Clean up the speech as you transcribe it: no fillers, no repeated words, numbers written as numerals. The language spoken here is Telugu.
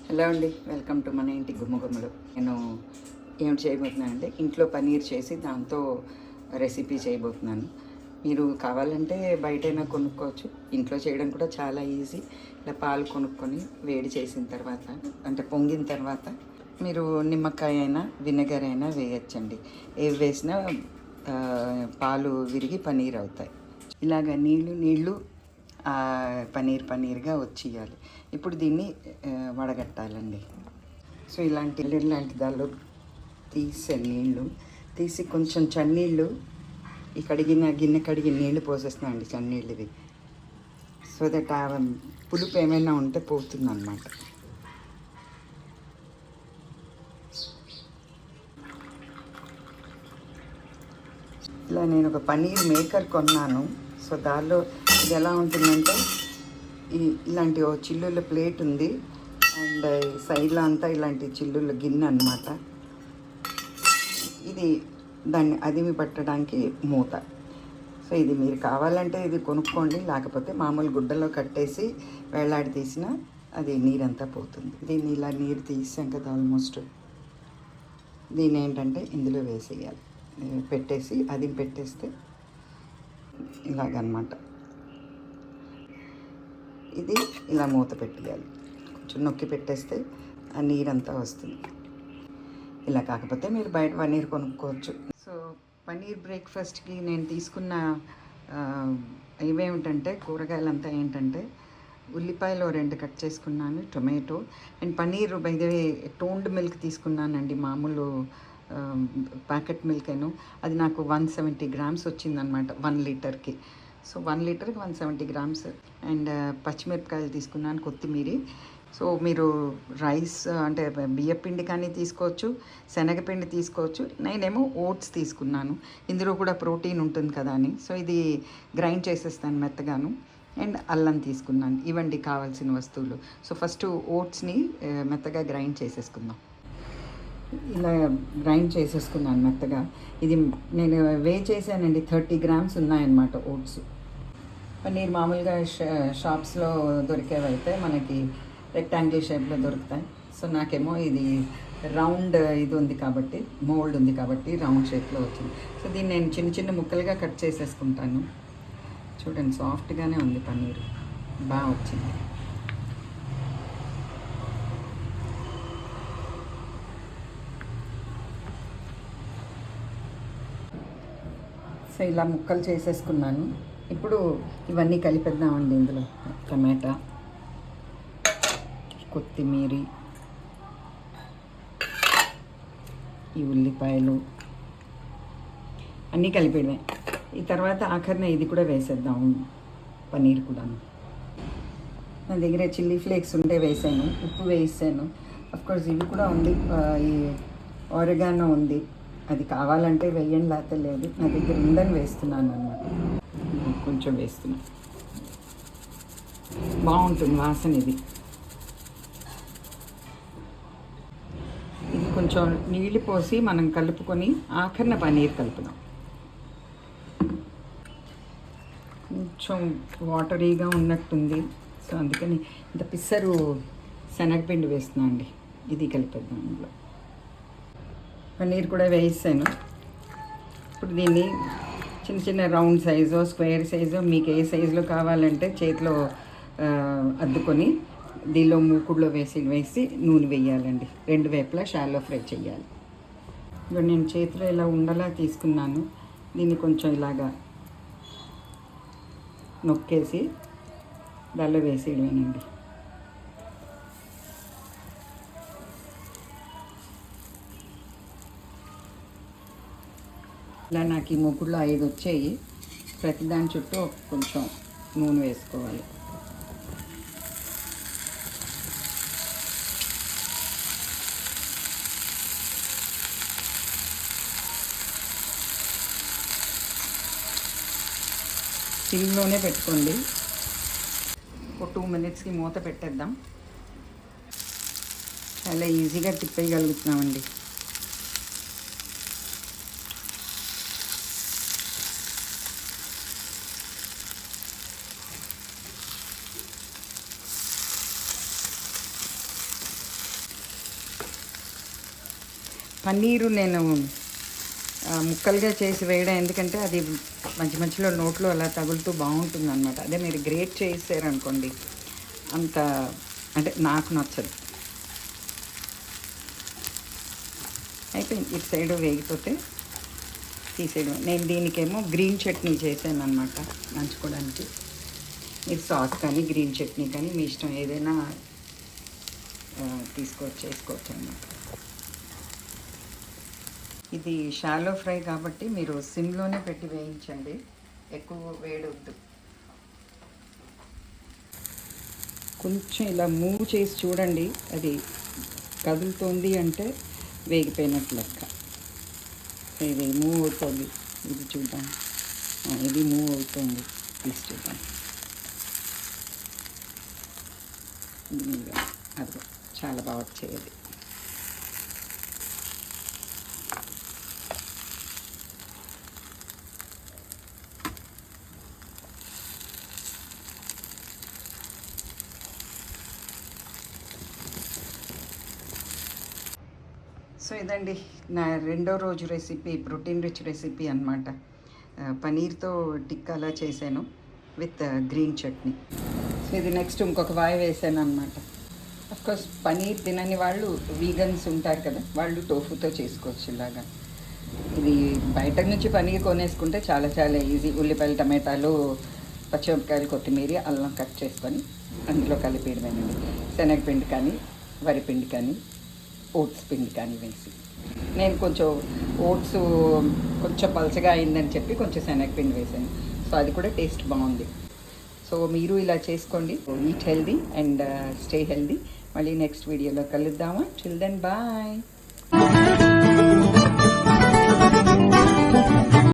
హలో అండి, వెల్కమ్ టు మన ఇంటి గుమ్మగుమ్మలు. నేను ఏమిటి చేయబోతున్నాను అంటే ఇంట్లో పనీర్ చేసి దాంతో రెసిపీ చేయబోతున్నాను. మీరు కావాలంటే బయటైనా కొనుక్కోవచ్చు, ఇంట్లో చేయడం కూడా చాలా ఈజీ. ఇలా పాలు కొనుక్కొని వేడి చేసిన తర్వాత అంటే పొంగిన తర్వాత మీరు నిమ్మకాయ అయినా విnegar అయినా వేయచ్చండి. ఏవి వేసినా పాలు విరిగి పనీర్ అవుతాయి. ఇలాగ నీళ్ళు పనీర్గా వచ్చేయాలి. ఇప్పుడు దీన్ని వడగట్టాలండి. సో ఇలాంటి దానిలో నీళ్ళు తీసి కొంచెం చన్నీళ్ళు ఈ గిన్నె కడిగిన నీళ్ళు పోసేస్తున్నాం అండి, చన్నీళ్ళు ఇవి. సో దట్ ఆ పులుపు ఏమైనా ఉంటే పోతుంది అన్నమాట. ఇలా నేను ఒక పనీర్ మేకర్ కొన్నాను. సో దానిలో ఇది ఎలా ఉంటుందంటే ఇలాంటి ఓ చిల్లుల ప్లేట్ ఉంది అండ్ సైడ్లో అంతా ఇలాంటి చిల్లుల గిన్నె అన్నమాట. ఇది దాన్ని అదిమి పట్టడానికి మూత. సో ఇది మీరు కావాలంటే ఇది కొనుక్కోండి, లేకపోతే మామూలు గుడ్డలో కట్టేసి వేలాడి తీసినా అది నీరంతా పోతుంది. దీన్ని ఇలా నీరు తీసాం కదా ఆల్మోస్ట్, దీన్ని ఏంటంటే ఇందులో వేసేయాలి. పెట్టేసి అది పెట్టేస్తే ఇలాగనమాట. ఇది ఇలా మూత పెట్టేయాలి, కొంచెం నొక్కి పెట్టేస్తే ఆ నీరంతా వస్తుంది. ఇలా కాకపోతే మీరు బయట పనీర్ కొనుక్కోవచ్చు. సో పనీర్ బ్రేక్ఫాస్ట్కి నేను తీసుకున్న ఇవేమిటంటే కూరగాయలంతా ఏంటంటే ఉల్లిపాయలు 2 కట్ చేసుకున్నాను, tomato and paneer by the way toned milk తీసుకున్నానండి, మామూలు ప్యాకెట్ మిల్క్ ఏను. అది నాకు 170 గ్రామ్స్ వచ్చిందనమాట 1 లీటర్కి. సో 1 లీటర్కి 170 గ్రామ్స్. అండ్ పచ్చిమిరపకాయలు తీసుకున్నాను, కొత్తిమీర. సో మీరు రైస్ అంటే బియ్యపిండి కానీ తీసుకోవచ్చు, శనగపిండి తీసుకోవచ్చు. నేనేమో ఓట్స్ తీసుకున్నాను, ఇందులో కూడా ప్రోటీన్ ఉంటుంది కదా అని. సో ఇది గ్రైండ్ చేసేస్తాను మెత్తగాను. అండ్ అల్లం తీసుకున్నాను. ఇవండి కావాల్సిన వస్తువులు. సో ఫస్ట్ ఓట్స్ని మెత్తగా గ్రైండ్ చేసేసుకుందాం. ఇలా గ్రైండ్ చేసేసుకున్నాను మెత్తగా. ఇది నేను చేశానండి, 30 గ్రామ్స్ ఉన్నాయన్నమాట ఓట్స్. పన్నీర్ మామూలుగా షాప్స్లో దొరికేవైతే మనకి రెక్టాంగిల్ షేప్లో దొరుకుతాయి. సో నాకేమో ఇది రౌండ్ ఇది ఉంది కాబట్టి, మోల్డ్ ఉంది కాబట్టి రౌండ్ షేప్లో వచ్చింది. సో దీన్ని నేను చిన్న చిన్న ముక్కలుగా కట్ చేసేసుకుంటాను. చూడండి, సాఫ్ట్గానే ఉంది పన్నీర్, బాగా వచ్చింది. సో ఇలా ముక్కలు చేసేసుకున్నాను. ఇప్పుడు ఇవన్నీ కలిపేద్దామండి. ఇందులో టమాటా, కొత్తిమీర, ఈ ఉల్లిపాయలు అన్నీ కలిపేయడమే. ఈ తర్వాత ఆఖరిన ఇది కూడా వేసేద్దాం, పన్నీర్ కూడా. నా దగ్గర చిల్లీ ఫ్లేక్స్ ఉంటే వేసాను, ఉప్పు వేసాను. అఫ్కోర్స్ ఇవి కూడా ఉంది, ఈ ఆరిగానో ఉంది, అది కావాలంటే వేయండి, లేకపోతే లేదు. నా దగ్గర ఉందని వేస్తున్నాను అన్నమాట. కొంచెం వేస్తున్నాను, బాగుంటుంది వాసన. ఇది కొంచెం నీళ్ళు పోసి మనం కలుపుకొని ఆఖరిన పన్నీర్ కలుపుదాం. కొంచెం వాటరీగా ఉన్నట్టుంది, సో అందుకని ఇంత పిసరు శనగపిండి వేస్తున్నాను అండి. ఇది కలిపేద్దాం. ఇందులో పన్నీర్ కూడా వేసాను. ఇప్పుడు దీన్ని చిన్న చిన్న రౌండ్ సైజో స్క్వేర్ సైజో మీకు ఏ సైజులో కావాలంటే చేతిలో అద్దుకొని దీనిలో మూకుడులో వేసి నూనె వేయాలండి. 2 వైపులా షాలో ఫ్రై చేయాలి. ఇప్పుడు నేను చేతిలో ఇలా ఉండలా తీసుకున్నాను. దీన్ని కొంచెం ఇలాగా నొక్కేసి దానిలో వేసేయడమేనండి. ఇలా నాకు ఈ మూకుడులో 5 వచ్చాయి. ప్రతిదాని చుట్టూ కొంచెం నూనె వేసుకోవాలి. సిమ్లోనే పెట్టుకోండి. ఒక 2 మినిట్స్కి మూత పెట్టేద్దాం. చాలా ఈజీగా తిప్పేయగలుగుతున్నామండి. పన్నీరు నేను ముక్కలుగా చేసి వేయడం, ఎందుకంటే అది మధ్య మధ్యలో నోట్లో అలా తగులుతూ బాగుంటుంది అనమాట. అదే మీరు గ్రేట్ చేసారనుకోండి అంత అంటే నాకు నచ్చదు. అయిపోయింది, ఇటు సైడ్ వేగిపోతే తీసేయడం. నేను దీనికేమో గ్రీన్ చట్నీ చేశాను అనమాట నంచుకోవడానికి. మీరు సాస్ కానీ గ్రీన్ చట్నీ కానీ మీ ఇష్టం ఏదైనా చేసుకోవచ్చు అన్నమాట. ఇది షాలో ఫ్రై కాబట్టి మీరు సిమ్లోనే పెట్టి వేయించండి, ఎక్కువ వేడొద్దు. కొంచెం ఇలా మూవ్ చేసి చూడండి, అది కదులుతోంది అంటే వేగిపోయినట్లు లెక్క. ఇది మూవ్ అవుతుంది, ఇది చూద్దాం. ఇది మూవ్ అవుతుంది, తీసి చూద్దాం. అది చాలా బాగా వచ్చేది. సో ఇదండి నా రెండో రోజు రెసిపీ, ప్రోటీన్ రిచ్ రెసిపీ అనమాట. పనీర్తో టిక్కాలా చేశాను విత్ గ్రీన్ చట్నీ. సో ఇది నెక్స్ట్ ఇంకొక వాయి వేసాను అనమాట. అఫ్కోర్స్ పనీర్ తినని వాళ్ళు, వీగన్స్ ఉంటారు కదా, వాళ్ళు టోఫుతో చేసుకోవచ్చు ఇలాగా. ఇది బయట నుంచి పనీర్ కొనేసుకుంటే చాలా చాలా ఈజీ. ఉల్లిపాయలు, టమాటాలు, పచ్చిమిరపకాయలు, కొత్తిమీర, అల్లం కట్ చేసుకొని అందులో కలిపేయడమేనండి. శనగపిండి కానీ వరిపిండి కానీ ఓట్స్ పిండి కానీ వేసి. నేను కొంచెం ఓట్స్ కొంచెం పలచగా అయిందని చెప్పి కొంచెం శనగపిండి వేసాను. సో అది కూడా టేస్ట్ బాగుంది. సో మీరు ఇలా చేసుకోండి. Eat healthy and stay healthy. మళ్ళీ నెక్స్ట్ వీడియోలో కలుద్దామా. Till then bye.